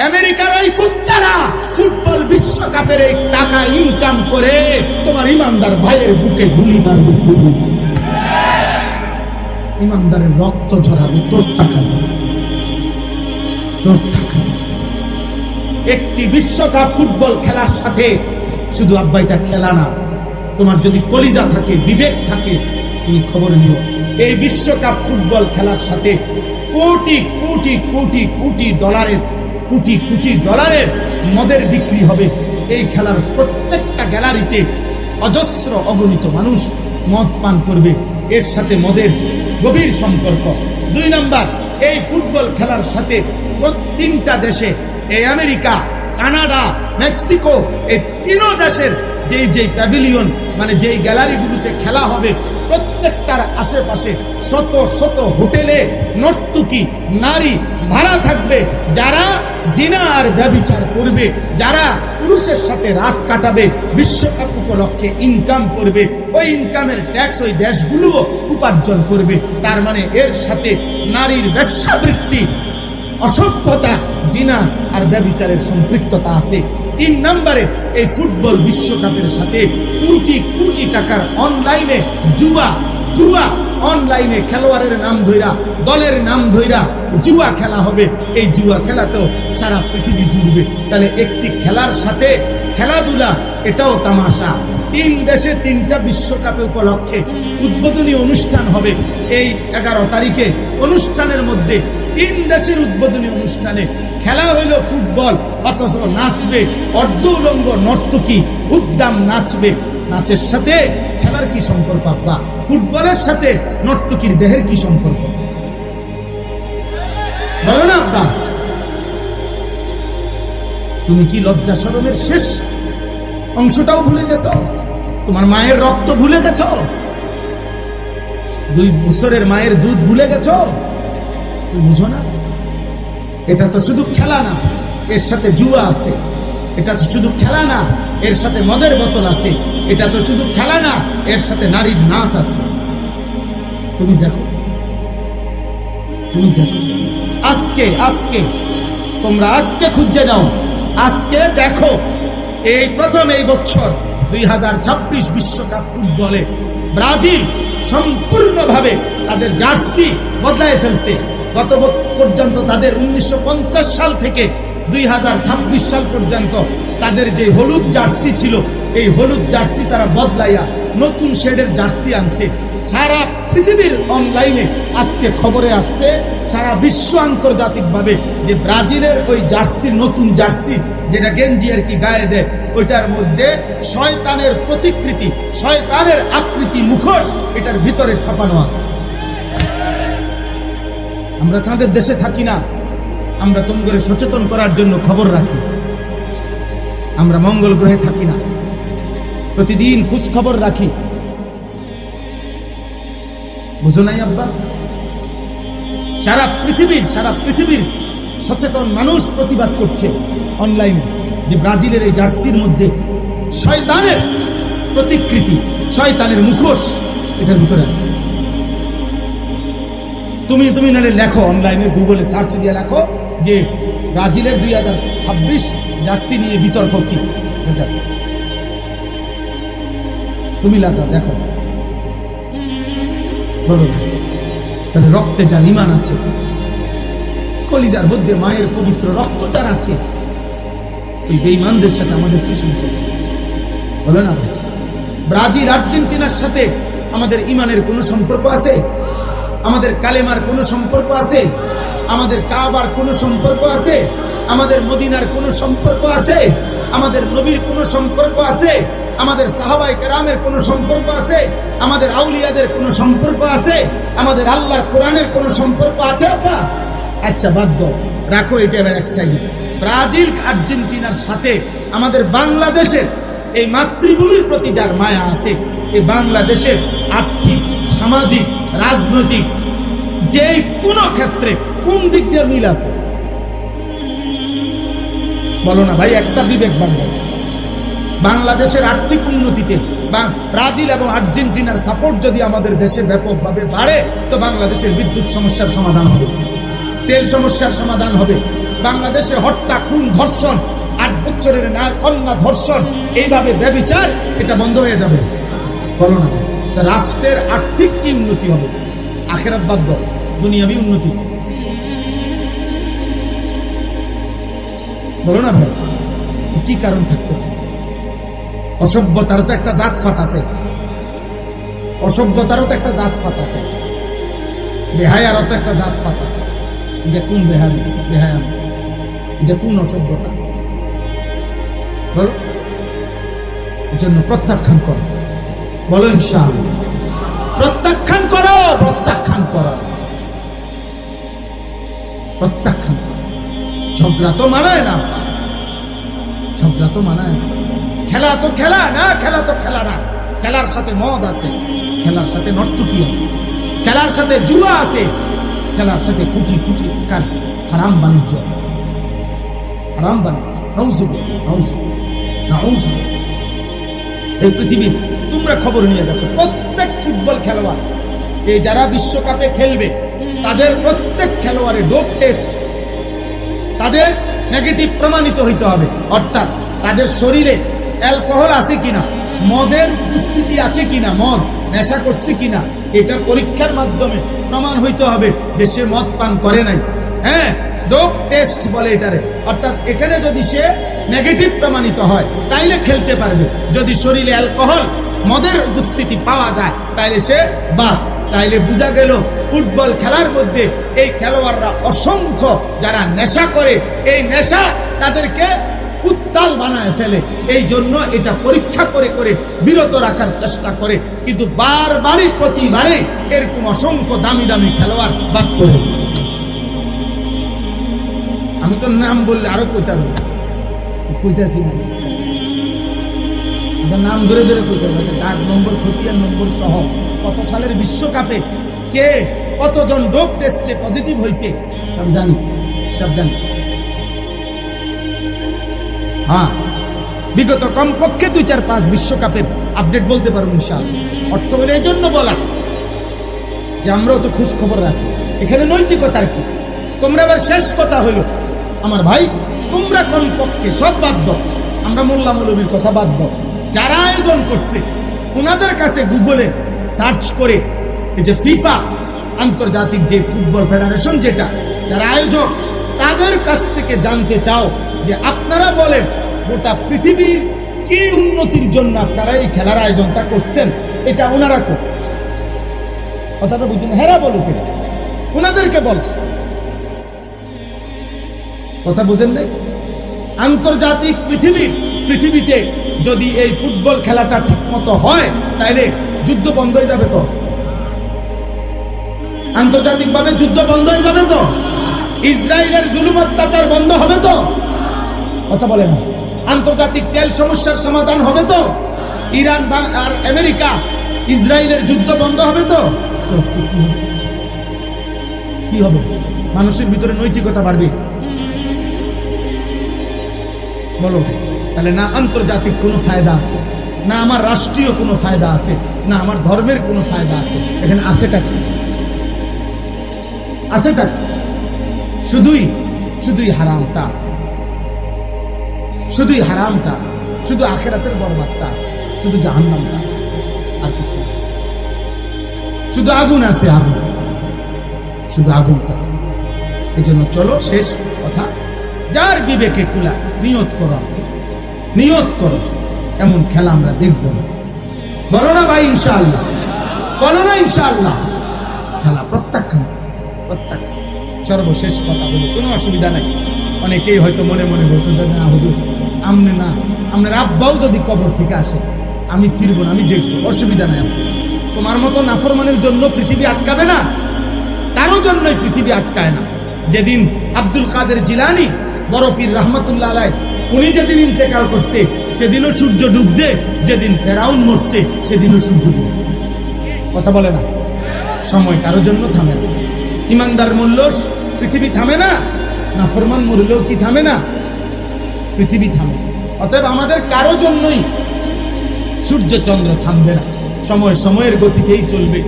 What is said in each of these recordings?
আমেরিকার ওই কুত্তারা ফুটবল বিশ্বকাপের এই টাকা ইনকাম করে তোমার ইমানদার ভাইয়ের বুকে গুলি মারবে, ইমানদারের রক্ত ঝরাবে তোর টাকা দিয়ে, তোর টাকা দিয়ে। একটি বিশ্বকাপ ফুটবল খেলার সাথে শুধু আব্বা এটা খেলা না, তোমার যদি কলিজা থাকে, বিবেক থাকে, তুমি খবর নিও। এই বিশ্বকাপ ফুটবল খেলার সাথে কোটি কোটি কোটি কোটি ডলারের, কোটি কোটি ডলারের মদের বিক্রি হবে। এই খেলার প্রত্যেকটা গ্যালারিতে অজস্র অগণিত মানুষ মদ পান করবে, এর সাথে মদের গভীর সম্পর্ক। 2 নাম্বার, এই ফুটবল খেলার সাথে তিনটা দেশে, এই আমেরিকা, কানাডা, মেক্সিকো, এই 3 দেশের যেই প্যাভিলিয়ন মানে যেই গ্যালারিগুলোতে খেলা হবে, প্রত্যেকটার আশেপাশে শত শত হোটেলে নর্তকী নারী ভাড়া থাকবে, যারা জিনা আর ব্যভিচার করবে, যারা পুরুষের সাথে রাত কাটাবে, বিশ্বকাপ উপলক্ষে ইনকাম করবে, ওই ইনকামের ট্যাক্স ওই দেশগুলো উপার্জন করবে। তার মানে এর সাথে নারীর বেশ্যাবৃত্তি, অসভ্যতা, জিনা আর ব্যভিচারের সম্পৃক্ততা আছে। 3 নম্বরে, এই ফুটবল বিশ্বকাপের সাথে কোটি কোটি টাকার অনলাইনে জুয়া অনলাইনে খেলোয়াড়ের নাম ধইরা, দলের নাম ধইরা জুয়া খেলা হবে। এই জুয়া খেলাতেও সারা পৃথিবী জুড়বে। তাহলে একটি খেলার সাথে খেলাধুলা, এটাও তামাশা। 3 দেশে 3টা বিশ্বকাপে উপলক্ষে উদ্বোধনী অনুষ্ঠান হবে। এই 11 তারিখে অনুষ্ঠানের মধ্যে 3 দেশের উদ্বোধনী অনুষ্ঠানে খেলা হইল ফুটবল, অথচ নাচবে অর্ধ উলঙ্গ নর্তকী, উদ্দাম নাচবে। নাচের সাথে খেলার কি সম্পর্ক আব্বা? ফুটবলের সাথে নর্তকীর দেহের কি সম্পর্ক? বলো না আব্বা। তুমি কি লজ্জা শরমের শেষ অংশটাও ভুলে গেছো? তোমার মায়ের রক্ত ভুলে গেছো? 2 বছরের মায়ের দুধ ভুলে গেছো? তুমি বুঝো না? এটা তো শুধু খেলা না, এর সাথে জুয়া আছে। এটা তো শুধু খেলা না, এর সাথে মদের বোতল আছে। এটা তো শুধু খেলা না, এর সাথে নারীর নাচ আছে। তুমি দেখো, তুমি দেখো। আজকে তোমরা আজকে খুঁজে নাও, আজকে দেখো। এই প্রথম এই বছর 2026 বিশ্বকাপ ফুটবলে ব্রাজিল সম্পূর্ণভাবে তাদের জার্সি বদলায় ফেলছে। গত পর্যন্ত তাদের 1950 সাল থেকে 2026 সাল পর্যন্ত তাদের যে হলুদ জার্সি ছিল, এই হলুদ জার্সি তারা বদলাইয়া নতুন শেডের জার্সি আনছে। সারা পৃথিবীর অনলাইনে আজকে খবরে আসছে, সারা বিশ্ব আন্তর্জাতিক ভাবে, যে ব্রাজিলের ওই জার্সি, নতুন জার্সি যেটা গেঞ্জি আর কি গায়ে দেয়, ওইটার মধ্যে শয়তানের প্রতিকৃতি, শয়তানের আকৃতি, মুখোশ এটার ভিতরে ছাপানো আছে। আমরা চাঁদের দেশে থাকি না, আমরা তোমাদের সচেতন করার জন্য খবর রাখি। আমরা মঙ্গল গ্রহে থাকি না, প্রতিদিন খোঁজ খবর রাখি। বুঝো নাই আব্বা? সারা পৃথিবীর সচেতন মানুষ প্রতিবাদ করছে অনলাইনে, যে ব্রাজিলের এই জার্সির মধ্যে শয়তানের প্রতিকৃতি, শয়তানের মুখোশ এটার ভিতরে আছে। তুমি নালে লেখো, অনলাইনে গুগলে সার্চ দিয়ে লেখো যে ব্রাজিলের 2026 জার্সি নিয়ে বিতর্ক কি, দেখো, তুমি লেখো, দেখো। বলো ভাই, তাহলে রক্তে যার ঈমান আছে, কলিজার মধ্যে মায়ের পবিত্র রক্তটার আছে, ওই বেঈমানদের সাথে আমাদের কি সম্পর্ক? বলো না ভাই। ব্রাজিল আর্জেন্টিনার সাথে আমাদের ঈমানের কোনো সম্পর্ক আছে? আমাদের কালেমার কোনো সম্পর্ক আছে? আমাদের কাবার কোনো সম্পর্ক আছে? আমাদের মদিনার কোনো সম্পর্ক আছে? আমাদের নবীর কোনো সম্পর্ক আছে? আমাদের সাহাবায়ে কেরামের কোনো সম্পর্ক আছে? আমাদের আউলিয়াদের কোনো সম্পর্ক আছে? আমাদের আল্লাহর কোরআনের কোনো সম্পর্ক আছে? আপনার আচ্ছা বাদ দাও, রাখো এটা এবার এক সাইডে। ব্রাজিল আর্জেন্টিনার সাথে আমাদের বাংলাদেশের এই মাতৃভূমির প্রতি যার মায়া আছে, এই বাংলাদেশের আর্থিক, সামাজিক, রাজনৈতিক যে কোনো ক্ষেত্রে কোন দিক দিয়ে মিল আছে? বলো না ভাই, একটা বিবেক বাংলাদেশের আর্থিক উন্নতিতে ব্রাজিল এবং আর্জেন্টিনার সাপোর্ট যদি আমাদের দেশে ব্যাপকভাবে বাড়ে, তো বাংলাদেশের বিদ্যুৎ সমস্যার সমাধান হবে, তেল সমস্যার সমাধান হবে, বাংলাদেশে হত্যা, খুন, ধর্ষণ, 8 বছরের কন্যা ধর্ষণ, এইভাবে ব্যভিচার, এটা বন্ধ হয়ে যাবে? বলো না। তা রাষ্ট্রের আর্থিক কি উন্নতি হবে? আখেরাত বাদ দাও, দুনিয়াবি উন্নতি বলো না ভাই। কি কারণ থাকতে পারে? অসভ্যতারও তো একটা জাতফাত আছে, অসভ্যতারও তো একটা জাতফাত আছে, বেহায়ারও তো একটা জাতফাত আছে। এটা কোন বেহায়া? এটা কোন অসভ্যতা? বলো। এজন্য প্রত্যাখ্যান করো, বলো ইনশাআল্লাহ। প্রত্যাখ্যান করো, প্রত্যাখ্যান করো, প্রত্যাখ্যান করো। ঝগড়া তো মানায় না, ঝগড়া তো মানায় না। খেলা তো খেলা না, খেলা তো খেলা না। খেলার সাথে মদ আছে, খেলার সাথে নর্তকী আছে, খেলার সাথে জুয়া আছে, খেলার সাথে কোটি কোটি টাকার হারাম বাণিজ্য আছে, হারাম বাণিজ্য। নাউজুবিল্লাহ, নাউজুবিল্লাহ, নাউজুবিল্লাহ। এই পৃথিবীর তোমরা খবর নিয়ে দেখো, প্রত্যেক ফুটবল খেলোয়াড়, এই যারা বিশ্বকাপে খেলবে, তাদের প্রত্যেক খেলোয়াড়ের ডোপ টেস্ট, তাদের নেগেটিভ প্রমাণিত হইতে হবে। অর্থাৎ তাদের শরীরে অ্যালকোহল আছে কিনা, মদের উপস্থিতি আছে কিনা, মদ নেশা করছে কিনা, এটা পরীক্ষার মাধ্যমে প্রমাণ হইতে হবে যে সে মদ পান করে নাই। হ্যাঁ, ডোপ টেস্ট বলে এটারে। অর্থাৎ এখানে যদি সে নেগেটিভ প্রমাণিত হয় তাইলে খেলতে পারবে। যদি শরীরে অ্যালকোহল, মদের উপস্থিতি পাওয়া যায় তাইলে সে বাদ। তাইলে বোঝা গেল ফুটবল খেলার মধ্যে এই খেলোয়াড়রা অসংখ্য যারা নেশা করে, এই নেশা তাদেরকে উত্তাল বানায় ফেলে। এই জন্য এটা পরীক্ষা করে করে বিরত রাখার চেষ্টা করে, কিন্তু বারবারই প্রতিবারে এরকম অসংখ্য দামি দামি খেলোয়াড় বাদ করে। আমি তো নাম বললে আরো কইতাছি না, নাম ধরে ধরে কইতে হবে, ডাক নম্বর, খতিয়ান নম্বর সহ কত সালের বিশ্বকাপে কে কতজন ডোপ টেস্টে পজিটিভ হয়েছে সব জানি, সব জানি। হ্যাঁ, বিগত কমপক্ষে 2-4-5 বিশ্বকাপের আপডেট বলতে পারবো ইনশাআল্লাহ। অর্থ হলে এই জন্য বলা যে আমরাও তো খোঁজ খবর রাখি। এখানে নৈতিকতার কি? তোমরা আবার শেষ কথা হইল আমার ভাই, তোমরা কমপক্ষে সব বাদ দাও, আমরা মোল্লা মৌলবীর কথা বাদ দাও, যারা আয়োজন করছে ওনাদের কাছে গুগলে সার্চ করে এই যে ফিফা, আন্তর্জাতিক যে ফুটবল ফেডারেশন, যেটা যারা আয়োজক, তাদের কাছ থেকে জানতে চাও যে আপনারা বলেন গোটা পৃথিবীর কি উন্নতির জন্য আপনারা এই খেলার আয়োজনটা করছেন, এটা ওনারা কর। কথাটা বুঝছেন? হেরা বলো কেন, ওনাদেরকে বল। কথা বুঝেন নাই? আন্তর্জাতিক পৃথিবীতে যদি এই ফুটবল খেলাটা ঠিক মতো হয় তাহলে যুদ্ধ বন্ধ হয়ে যাবে তো, আন্তর্জাতিক ভাবে যুদ্ধ বন্ধ হয়ে যাবে তো, ইসরায়েলের জুলুম অত্যাচার বন্ধ হবে তো, কথা বলে না, আন্তর্জাতিক তেল সমস্যার সমাধান হবে তো, ইরান আর আমেরিকা ইসরায়েলের যুদ্ধ বন্ধ হবে তো, কি হবে? মানুষের ভিতরে নৈতিকতা বাড়বে। বলো ভাই, তাহলে না আন্তর্জাতিক কোনো ফায়দা আছে, না আমার রাষ্ট্রীয় কোনো ফায়দা আছে, না আমার ধর্মের কোনো ফায়দা আছে। এখানে আছেটা কি? আছেটা শুধুই হারামটা আছে, শুধুই হারামটা আছে, শুধু আখেরাতের বরবাদটা আছে, শুধু জাহান্নামটা আছে, আর কিছু না। শুধু আগুন আছে, আগুন, শুধু আগুনটা আছে। এই জন্য চলো, শেষ কথা, যার বিবেকে কুলা নিয়ত করো, নিয়ত করো এমন খেলা আমরা দেখব না। বলো না ভাই ইনশাআল্লাহ, বলো না ইনশাআল্লাহ। খেলা প্রত্যাখ্যান, প্রত্যাখ্যান। সর্বশেষ কথা বলি, কোনো অসুবিধা নাই। অনেকেই হয়তো মনে মনে বলছেন, না হুজুর, আমনে না, আপনার আব্বাও যদি কবর থেকে আসে আমি ফিরবো না, আমি দেখবো, অসুবিধা নাই। তোমার মতো নাফরমানের জন্য পৃথিবী আটকাবে না, কারো জন্যই পৃথিবী আটকায় না। যেদিন আব্দুল কাদের জিলানী বড় পীর রহমতুল্লাহ আলাইহি উনি যেদিন ইন্তেকাল করছে সেদিনও সূর্য ডুবছে, যেদিন ফেরাউন মরছে সেদিনও সূর্য ডুবছে। কথা বলে না? সময় কারোর জন্য থামে না। ইমানদার মরল পৃথিবী থামে না, নাফরমান মরলেও কি থামে না? পৃথিবী থামে। অতএব আমাদের কারো জন্যই সূর্য চন্দ্র থামবে না, সময় সময়ের গতিতেই চলবে,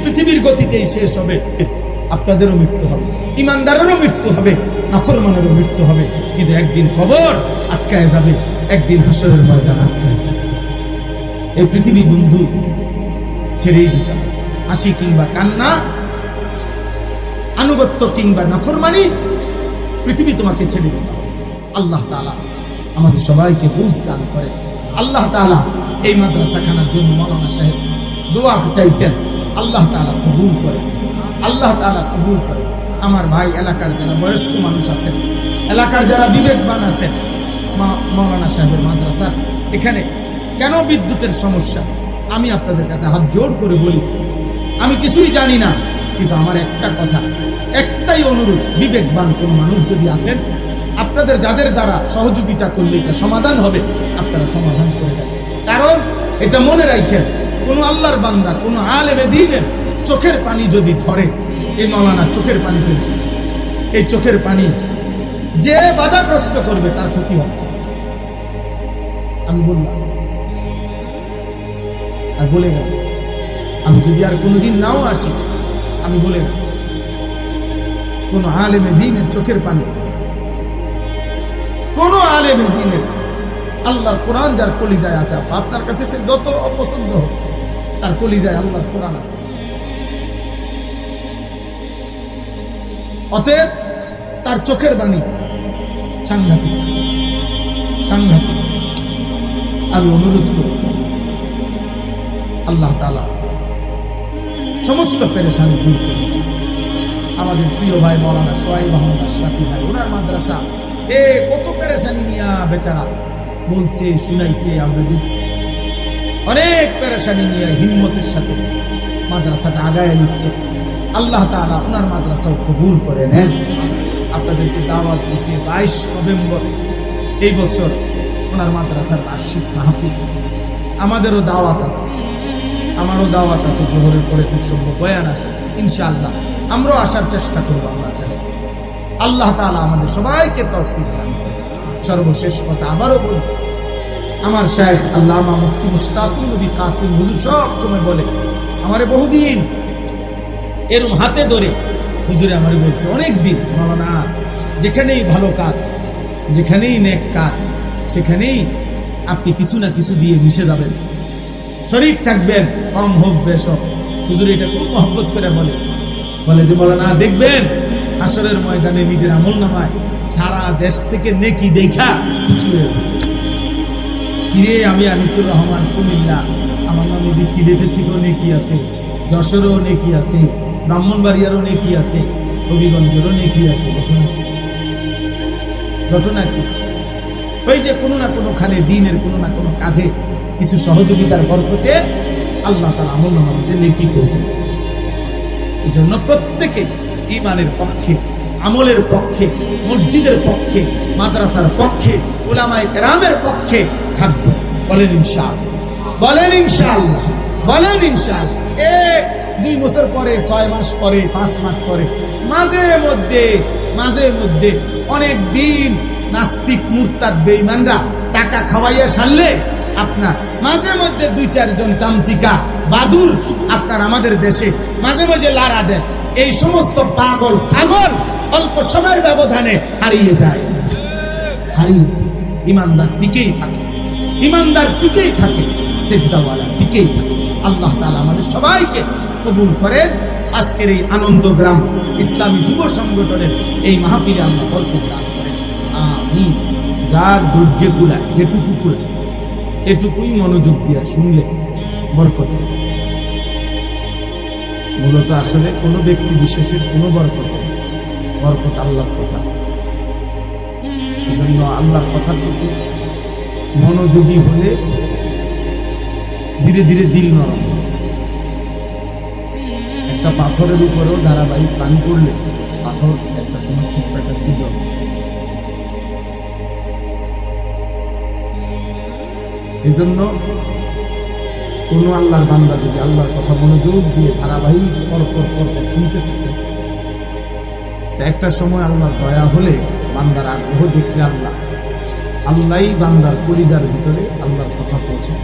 পৃথিবীর গতিতেই শেষ হবে। আপনাদেরও মৃত্যু হবে, ইমানদারেরও মৃত্যু হবে, নাফরমানেরও মৃত্যু হবে, কিন্তু একদিন কবর আটকায় যাবে, একদিন হাসরের ময়দান আটকায় যাবে। এই পৃথিবী বন্ধু ছেড়েই দিতাম, হাসি কিংবা কান্না, আনুগত্য কিংবা নাফরমানি, পৃথিবী তোমাকে ছেড়ে দিতে হবে। আল্লাহ তাআলা আমাদের সবাইকে বুঝ দান করেন। আল্লাহ তাআলা এই মাদ্রাসাখানার জন্য মাওলানা সাহেব দোয়া চাইছেন, আল্লাহ তাআলা কবুল করেন, আল্লাহ তাআলা কবুল করেন। আমার ভাই এলাকার যারা বয়স্ক মানুষ আছেন, এলাকার যারা বিবেকবান আছেন, মাওলানা সাহেবের মাদ্রাসা এখানে কেন বিদ্যুতের সমস্যা, আমি আপনাদের কাছে হাত জোড় করে বলি, আমি কিছুই জানি না, কিন্তু আমার একটা কথা, একটাই অনুরোধ, বিবেকবান কোন মানুষ যদি আছেন, আপনাদের যাদের দ্বারা সহযোগিতা করলে এটা সমাধান হবে, আপনারা সমাধান করে দেন। কারণ এটা মনে রাখেন, কোন আল্লাহর বান্দা, কোন আলেমে দ্বীনের চোখের পানি যদি ধরে, এই মাওলানা চোখের পানি ফেলছে, এই চোখের পানি যে বাধাগ্রস্ত করবে তার ক্ষতি হবে। আমি বললাম আর বলে গেল, আমি যদি আর কোনোদিন নাও আসি, আমি বলে গেল, কোন আলেমে দ্বীনের চোখের পানি, কোন আলেমে দ্বীনের আল্লাহর কোরআন যার কলিজায় আছে, আপনার কাছে সে যত অপছন্দ হোক, তার কলিজায় আল্লাহর কোরআন আছে। অতএব তার চোখের বাণী সাংঘাতিক, সাংঘাতিক। আমি অনুরোধ করি, আল্লাহ তাআলা সমস্ত পেরেশানি দূর করে। আমাদের প্রিয় ভাই মাওলানা সোহাইব আহমদ আশরাফি ভাই, ওনার মাদ্রাসা কত পেরেশানি নিয়ে বেচারা বলছে, শুনাইছে, আমরা দেখছি, অনেক পেরেশানি নিয়ে হিম্মতের সাথে মাদ্রাসাটা আগায় নিচ্ছে। আল্লাহ তাআলা ওনার মাদ্রাসাও কবুল করে নেন। আপনাদেরকে দাওয়াত দিয়েছে 22 নভেম্বর এই বছর ওনার মাদ্রাসার বার্ষিক মাহফিল। আমাদেরও দাওয়াত আছে, আমারও দাওয়াত আছে, জোহরের পরে খুব সম্ভব বয়ান আছে, ইনশাআল্লাহ আমরাও আসার চেষ্টা করবো, আমরা চাই। আল্লাহ তাআলা আমাদের সবাইকে তৌফিক দান করেন। সর্বশেষ কথা আবারও বলি, আমার শাইখ আল্লামা মুফতি মুশতাকুর নবী কাসিম হুজুর সব সময় বলে, আমারে বহুদিন এরম হাতে ধরে হুজুরে আমারে বলছে অনেকদিন, মাওলানা যেখানেই ভালো কাজ, যেখানেই নেক কাজ, সেখানেই আপনি কিছু না কিছু দিয়ে মিশে যাবেন, শরীক থাকবেন, কম হোক বেশ হোক। হুজুর এটা খুব মহব্বত করে বলে যে মাওলানা দেখবেন হাসরের ময়দানে নিজের আমলনামায় সারা দেশ থেকে নেকি দেখা খুশি হয়ে কিরে, আমি আনিসুর রহমান কুমিল্লা, আমার নামে সিলেটের থেকেও নেকি আছে, যশোরও নেকি আছে, ব্রাহ্মণবাড়িয়ারও নেকি আছে, হবিগঞ্জেরও নেকি আছে। ঘটনা কি? ওই যে কোনো না কোনোখানে দিনের কোনো না কোনো কাজে কিছু সহযোগিতার বরকতে আল্লাহ তাআলা আমলনামার মধ্যে নেকি করেছে। এই জন্য প্রত্যেকে ঈমানের পক্ষে, আমলের পক্ষে, মসজিদের পক্ষে, মাদ্রাসার পক্ষে, উলামায়ে কেরামের পক্ষে থাকবো। বলেন ইনশাআল্লাহ, বলেন ইনশাআল্লাহ, বলেন ইনশাআল্লাহ। 2 বছর পরে, 6 মাস পরে, 5 মাস পরে, মাঝে মধ্যে অনেক দিন নাস্তিক মুরতাদ বেঈমানরা টাকা খাওয়াইয়া সারলে আপনার মাঝে মধ্যে 2-4 জন চামচিকা বাদুর আপনার আমাদের দেশে মাঝে মাঝে লাড়া দেয়। এই সমস্ত পাগল ছাগল অল্প সময়ের ব্যবধানে হারিয়ে যায়। ইমানদার টিকেই থাকে, ইমানদার টিকেই থাকে, সেজদাওয়ালা টিকেই থাকে। আল্লাহ তাআলা আমাদের সবাইকে কবুল করেন। আজকের এই আনন্দগ্রাম ইসলামী যুব সংগঠনের এই মাহফিলে আল্লাহ বরকত দান করেন, আমিন। যার ধৈর্য কুলায়, যেটুকু কুলায়, এটুকুই মনোযোগ দিয়ে শুনলে বরকত। মূলত আসলে কোনো ব্যক্তি বিশেষের কোনো বরকত, বরকত আল্লাহর কথা। এজন্য আল্লাহর কথার প্রতি মনোযোগী হলে ধীরে ধীরে দিল নরম। একটা পাথরের উপরেও ধারাবাহিক পানি পড়লে পাথর একটা সময় ছোট্ট একটা ছিল। এই জন্য কোন আল্লাহর বান্দা যদি আল্লাহর কথা মনোযোগ দিয়ে ধারাবাহিক পরপর শুনতে থাকে, একটা সময় আল্লাহর দয়া হলে, বান্দার আগ্রহ দেখলে আল্লাহই বান্দার কলিজার ভিতরে আল্লাহর কথা পৌঁছে।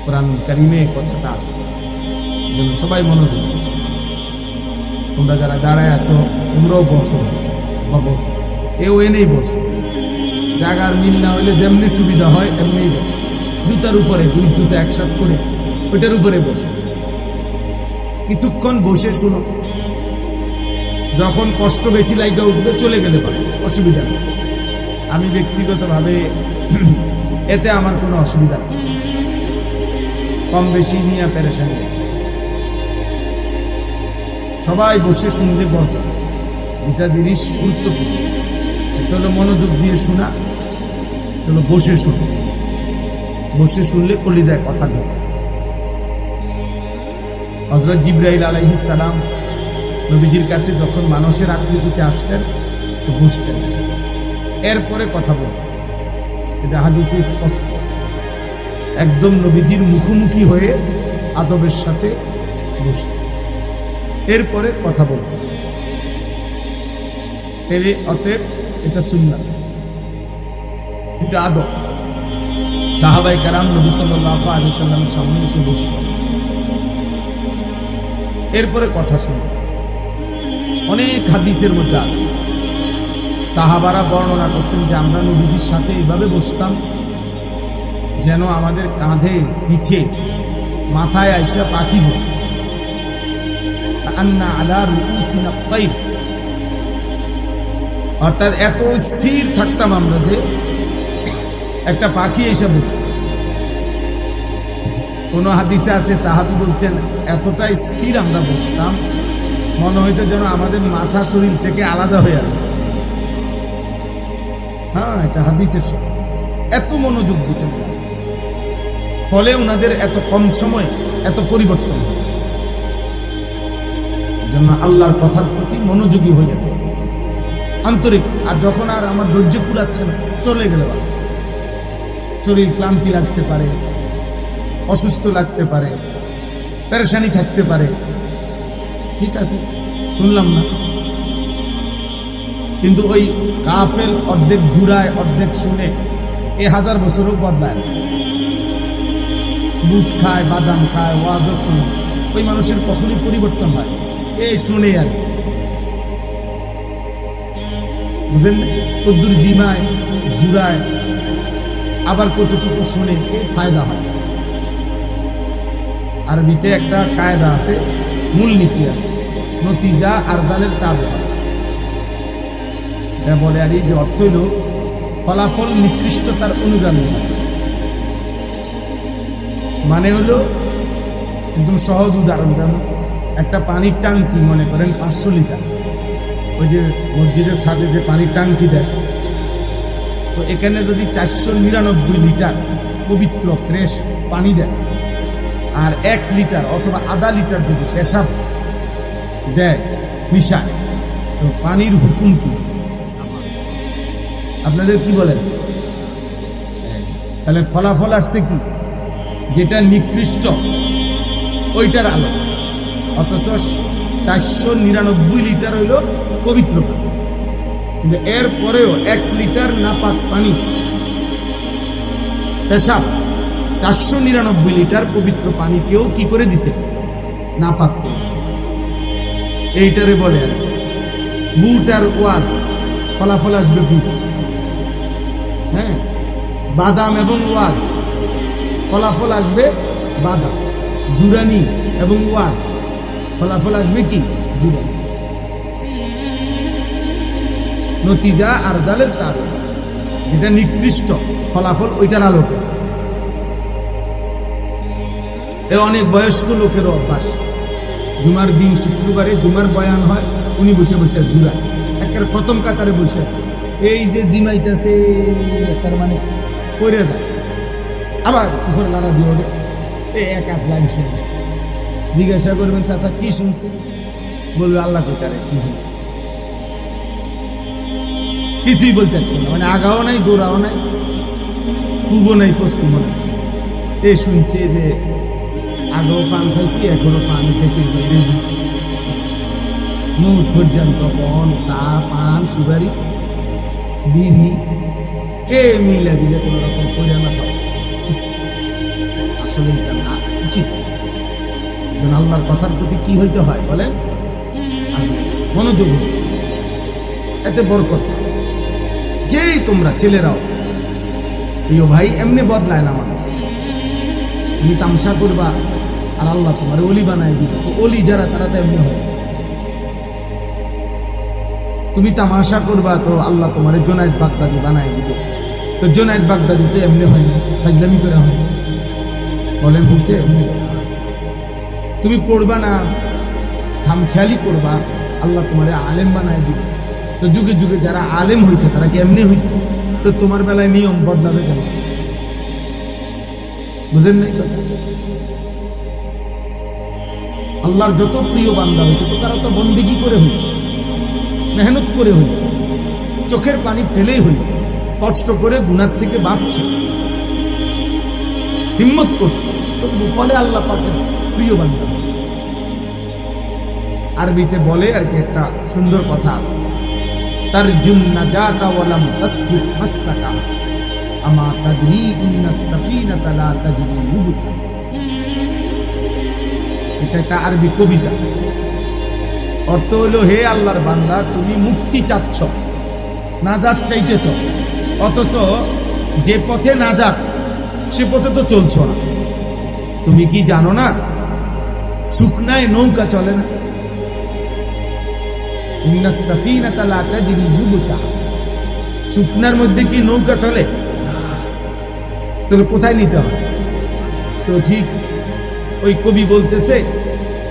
কোরআন কারিমে কথাটা আছে, যেন সবাই মনোযোগ। তোমরা যারা দাঁড়ায় আছো তোমরাও বসো বা বসো, এও এনেই বসো, জায়গার মিল না হইলে যেমনি সুবিধা হয় এমনি বসো। জুতার উপরে, দুই জুতা একসাথ করে ওইটার উপরে বসো, কিছুক্ষণ বসে শুনো। যখন কষ্ট বেশি লাগা উঠবে চলে গেলে পারে, অসুবিধা নেই। আমি ব্যক্তিগতভাবে এতে আমার কোনো অসুবিধা নেই, কম বেশি নিয়ে পেরেশানি নেই। সবাই বসে শুনলে বলতো দুটা জিনিস গুরুত্বপূর্ণ, একটা হলো মনোযোগ দিয়ে শোনা, চলো বসে শুনো। বসে শুনলে কলিজায় কথা ঢোকে। হযরত জিবরাইল আলাইহিস সালাম নবীজির কাছে যখন মানুষের আকৃতিতে আসতেন তো বসতেন, এরপরে কথা বলতেন। এটা হাদিসে স্পষ্ট, একদম নবীজির মুখোমুখি হয়ে আদবের সাথে বসতেন, এরপরে কথা বলতেন। অতএব এটা সুন্নাত, এটা আদব। সাহাবায়ে কেরাম নবী সাল্লাল্লাহু আলাইহি ওয়াসাল্লামের সামনে এসে বসতেন, এরপরে কথা শুনতেন। অনেক হাদিসের মধ্যে আছে সাহাবারা বর্ণনা করছেন যে আমরা নবীজির সাথে এইভাবে বসতাম যেন আমাদের কাঁধে, পিঠে, মাথায় আইসা পাখি বসে, আন্না আলা রুউসিনা তাইর, অর্থাৎ এত স্থির থাকতাম আমরা যে একটা পাখি এসে বসত। কোন হাদিসে আছে সাহাবী বলছেন এতটাই স্থির আমরা বসতাম মনে হইতো যেন আমাদের মাথা শরীর থেকে আলাদা হয়ে আছে। হ্যাঁ, এটা হাদিসের সঙ্গে এত মনোযোগ দিতেন, ফলে ওনাদের এত কম সময় এত পরিবর্তন হয়েছে। জন্য আল্লাহর কথার প্রতি মনোযোগী হয়ে যাবে, আন্তরিক। আর যখন আর আমার ধৈর্য কুলাচ্ছে না, চলে গেলে শরীর ক্লান্তি লাগতে পারে, অসুস্থ লাগতে পারে, পেরেশানি থাকতে পারে, ঠিক আছে শুনলাম না। কিন্তু ওই কাফেল অর্ধেক জুড়ায় অর্ধেক শুনে এ 1000 বছরও বদলায়, বুট খায়, বাদাম খায়, ওয়াজও শুনে, ওই মানুষের কখনই পরিবর্তন হয় এই শুনে আর কি। বুঝেন, কদ্দুর জিমায় জুড়ায় আবার কতটুকু শুনে এই ফায়দা হয়। আরবিতে একটা কায়দা আছে, মূলনীতি আছে, নতিজা আর জালের তাবে। এটা বলে আর এই যে অর্থ হইল ফলাফল নিকৃষ্টতার অনুগামী, মানে হলো একদম সহজ উদাহরণ। যেমন একটা পানির টাঙ্কি মনে করেন 500 লিটার, ওই যে মসজিদের ছাদে যে পানির টাঙ্কি দেয়, তো এখানে যদি 499 লিটার পবিত্র ফ্রেশ পানি দেয় আর 1 লিটার অথবা আধা লিটার যদি পেশাব দেয় মিশায়, তো পানির হুকুম কি? আপনাদের কি বলেন? তাহলে ফলাফল আসছে কি? যেটা নিকৃষ্ট ওইটার আলো, অথচ 499 লিটার হইল পবিত্র পানি, কিন্তু এর পরেও 1 লিটার নাপাক পানি পেশাব 499 লিটার পবিত্র পানিকেও কি করে দিছে? নাপাক করে। এইটারে বলে আর বুট আর ওয়াজ, ফলাফল আসবে বুট। হ্যাঁ, বাদাম এবং ওয়াজ, ফলাফল আসবে বাদাম। জুরানি এবং ওয়াজ, ফলাফল আসবে কি? জুরানি। নতিজা আর জালের তার, যেটা নিকৃষ্ট ফলাফল ওইটার আলোকে। এ অনেক বয়স্ক লোকের অভ্যাস, জুমার দিন শুক্রবারে জুমার বয়ান হয়, উনি বসে বসে জুড়ায়, একের প্রথম কাতারে বসে এই যে জিমাইতেছে, তার মানে পড়ে যায়, আবার কুফর লারা দিয়ে ওঠে, এই 1-1 লাইন শুনবে। জিজ্ঞাসা করবেন চাচা কি শুনছে? বলবে আল্লাহ কোথায় কি হচ্ছে, কিছুই বলতে পারছে না, মানে আগাও নাই, দৌড়াও নাই, পূর্ব নাই, পশ্চিমও নাই। এই শুনছে যে আগেও পান খাইছি, এখনো পানি থেকে মুখ পর্যন্ত পন, চা, পান, সুপারি, বিড়ি এ মিলে দিলে কোন রকম করে না খাও, আসলে এটা না উচিত। আল্লাহর কথার প্রতি কি হইতে হয় বলেন? মনোযোগ এতে বরকত। যেই তোমরা ছেলেরাও প্রিয় ভাই, এমনি বদলায় না মানুষ। তুমি তামসা করবা আর আল্লাহ তোমার অলি বানায় দিবে। তো অলি যারা তারা তো এমনি হয়। তুমি তামাশা করবা তো আল্লাহ তোমার জোনায়েদ বাগদাদি বানায় দিবে। তো জোনায়েদ বাগদাদি তো এমনি হয় না, ফাজলামি করে হয়। বলেন হয়েছে? তুমি পড়বা না, খামখেয়ালি করবা, আল্লাহ তোমার আলেম বানায় দিবে। তো যুগে যুগে যারা আলেম হয়েছে তারা কি এমনি হয়েছে? তো তোমার বেলায় নিয়ম বদলাবে কেন? বুঝেন নাই কথা? আল্লাহর যত প্রিয় বান্দা হয়েছে তো তারা তো বন্দেগী করে হয়েছে, মেহনত করে হয়েছে, চোখের পানি ফেলেই হয়েছে, কষ্ট করে গুনার থেকে বাঁচছে, হিম্মত করছে, তো ফলে আল্লাহ পাকের প্রিয় বান্দা হয়েছে। আরবিতে বলে আর কি একটা সুন্দর কথা আছে, তারজুন নাজাতা ওয়ালাম তাসলুক মাসলাকা আমা তাদরি ইন্নাস সাফিনাতা লা তাজরি মুবসা। এটা একটা আরবি কবিতা। অর্থ হলো, হে আল্লাহর বান্দা, তুমি মুক্তি চাচ্ছ, নাজাত চাইতেছ, অথচ যে পথে নাজাত সে পথে তো চলছ না। তুমি কি জানো না শুকনায় নৌকা চলে না? ইন্নাস সাফিনাতা লা তাজরি মুবসা। শুকনার মধ্যে কি নৌকা চলে? তাহলে কোথায় নিতে হয়? তো ঠিক ওই কবি বলতেছে,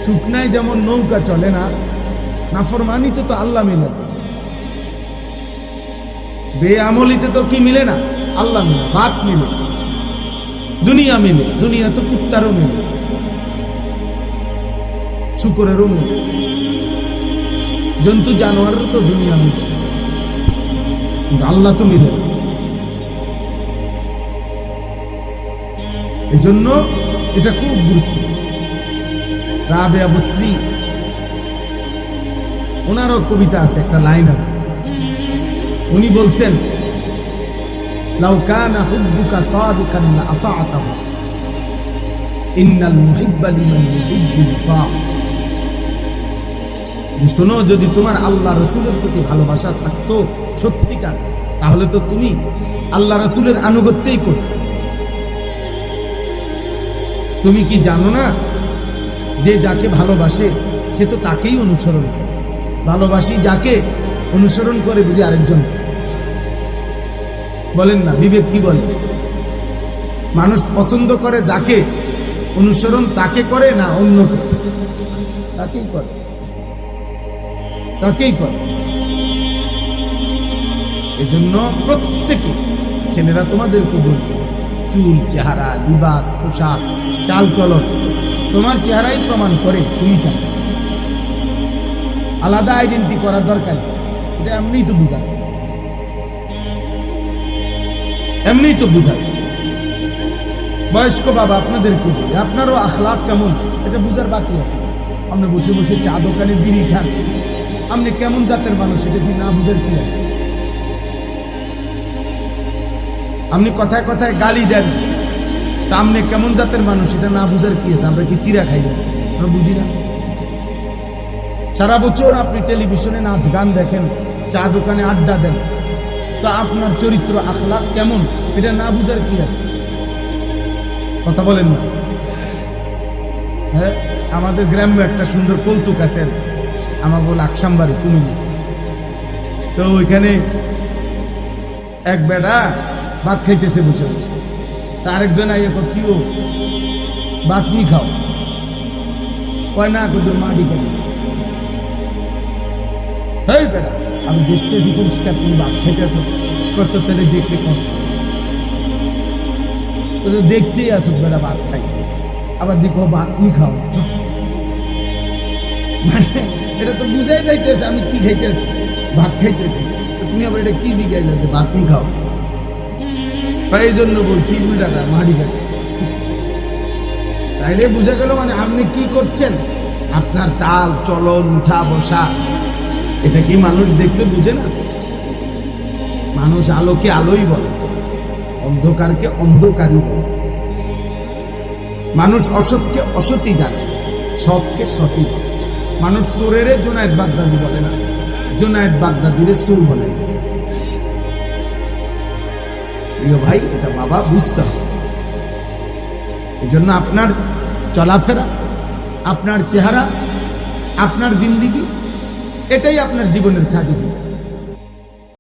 শুকনায় যেমন নৌকা চলে না, নাফরমানিতে তো আল্লাহ মিলে, বেআমলিতে তো কি মিলে না? আল্লাহ মিলে, ভাত মিলে, দুনিয়া মিলে। দুনিয়া তো কুত্তারও মিলে, শুকরেরও মিলে, জন্তু জানোয়ারেরও তো দুনিয়া মিলে, কিন্তু আল্লাহ তো মিলে না। এজন্য এটা খুব গুরুত্বপূর্ণ। রাবেয়া বসরি ওনারও কবিতা আছে, একটা লাইন আছে, উনি বলছেন, লাউ কানা হুব্বুকা সাদিকান লা আতা'তাহু ইন্নাল মুহিব্বা লিমান ইউহিব্বু ইউতা। যে শোনো, যদি তোমার আল্লাহ রাসূলের প্রতি ভালোবাসা থাকতো সত্যিকার, তাহলে তো তুমি আল্লাহ রাসূলের আনুগত্যই করতে। তুমি কি জানো না যে যাকে ভালোবাসে সে তো তাকেই অনুসরণ করে? ভালোবাসি যাকে, অনুসরণ করে বুঝি আরেকজন। বলেন না, বিবেক কি বলে? মানুষ পছন্দ করে যাকে, অনুসরণ তাকে করে না অন্যকে? তাকেই করে, তাকেই করে। এজন্য প্রত্যেকে, ছেলেরা তোমাদেরকে বলবে, চুল, চেহারা, লিবাস, পোশাক, চাল চলন তোমার চেহারাই প্রমাণ করে তুমি কেন। আলাদা আইডেন্টি করার দরকার, এটা এমনিই তো বোঝা যায়, এমনিই তো বোঝা যায়। বয়স্ক বাবা আপনাদেরকে বলি, আপনারও আখলাক কেমন এটা বুঝার বাকি আছে। আপনি বসে বসে চা দোকানে বিড়ি খান, আপনি কেমন জাতের মানুষ এটা কি না বুঝার কি আছে? আপনি কথায় কথায় গালি দেন, তা আপনি কেমন জাতের মানুষ এটা না বুঝার কি আছে? আমরা কি চিরা খাই না? আমরা বুঝি না? সারা বছর আপনি টেলিভিশনে নাচ গান দেখেন, চা দোকানে আড্ডা দেন, তো আপনার চরিত্র আখলাক কেমন এটা না বুঝার কি আছে? কথা বলেন না? হ্যাঁ, আমাদের গ্রাম্য একটা সুন্দর কৌতুক আছে, আমার বল আকসামবাড়ি কুমিল্লা। তো ওইখানে এক বেটা ভাত খাইতেছে বসে বসে, আরেকজন আইয়া কিও ভাত নি খাও, কয় না তোর মাটি কেন? এই বেটা, আমি দেখতেছি পরিষ্কার তুমি ভাত খাইতেছ, কত তাহলে দেখতে কষ্ট, দেখতেই আসুক বেটা ভাত খাই, আবার দেখো ভাত নি খাও। মানে এটা তো বুঝাই যাইতেছে আমি কি খাইতেছি, ভাত খাইতেছি, তুমি আবার এটা কি জিজ্ঞাসা যে ভাত নি খাও? এই জন্য বলছি উল্টাটা মারি কাটা। তাইলে বুঝা গেল মানে আপনি কি করছেন, আপনার চাল চলন উঠা বসা এটা কি মানুষ দেখলে বুঝে না? মানুষ আলোকে আলোই বলে, অন্ধকারকে অন্ধকারই বলে। মানুষ অসৎকে অসৎই জানে, সৎকে সৎই বলে। মানুষ চোরেরে জুনায়েদ বাগদাদি বলে না, জুনায়েদ বাগদাদিরে চোর বলে। প্রিয় ভাই, এটা বাবা বুঝতে হবে। এই জন্য আপনার চলাফেরা, আপনার চেহারা, আপনার জিন্দিগি, এটাই আপনার জীবনের সার্টিফিকেট।